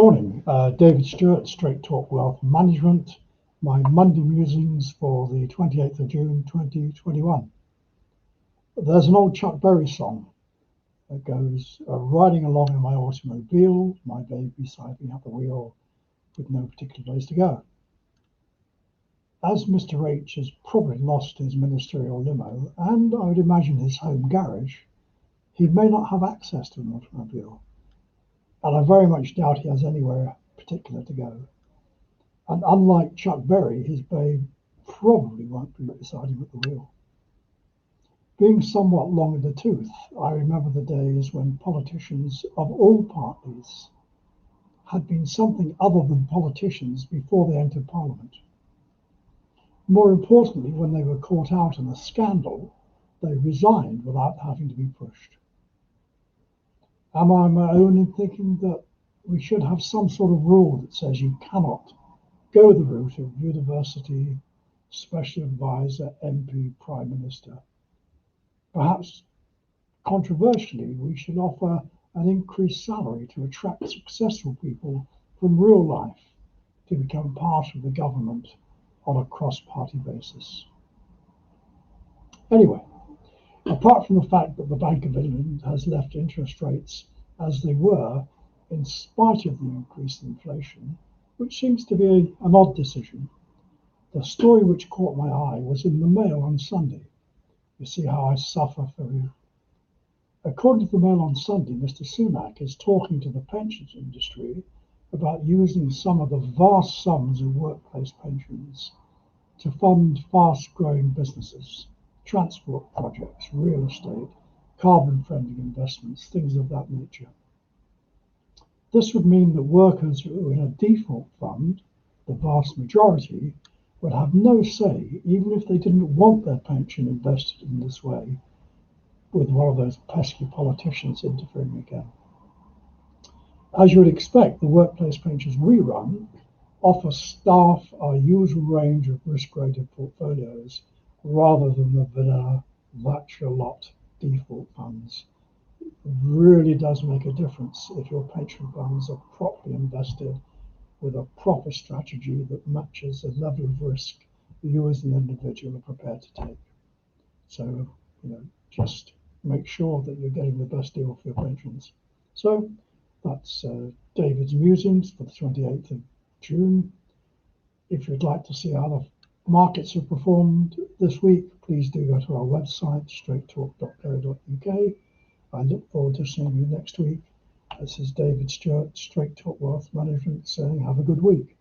Morning, David Stewart, Straight Talk Wealth Management, my Monday musings for the 28th of June 2021. There's an old Chuck Berry song that goes, riding along in my automobile, my baby beside me at the wheel, with no particular place to go. As Mr. H has probably lost his ministerial limo, and I would imagine his home garage, he may not have access to an automobile. And I very much doubt he has anywhere particular to go. And unlike Chuck Berry, his babe probably won't be beside him at the wheel. Being somewhat long in the tooth, I remember the days when politicians of all parties had been something other than politicians before they entered Parliament. More importantly, when they were caught out in a scandal, they resigned without having to be pushed. Am I my own in thinking that we should have some sort of rule that says you cannot go the route of university, special advisor, MP, Prime Minister? Perhaps controversially, we should offer an increased salary to attract successful people from real life to become part of the government on a cross-party basis. Anyway, apart from the fact that the Bank of England has left interest rates as they were in spite of the increase in inflation, which seems to be an odd decision, the story which caught my eye was in the Mail on Sunday. You see how I suffer for you. According to the Mail on Sunday, Mr. Sunak is talking to the pensions industry about using some of the vast sums of workplace pensions to fund fast-growing businesses, transport projects, real estate, carbon-friendly investments, things of that nature. This would mean that workers who are in a default fund, the vast majority, would have no say, even if they didn't want their pension invested in this way, with one of those pesky politicians interfering again. As you would expect, the workplace pensions we run offer staff our usual range of risk-rated portfolios rather than the vanilla that's your lot default funds. It really does make a difference if your pension funds are properly invested with a proper strategy that matches the level of risk you as an individual are prepared to take. So, just make sure that you're getting the best deal for your pensions. So that's David's musings for the 28th of June. If you'd like to see how the markets have performed this week, please do go to our website, straighttalk.co.uk. I look forward to seeing you next week. This is David Stewart, Straight Talk Wealth Management, saying have a good week.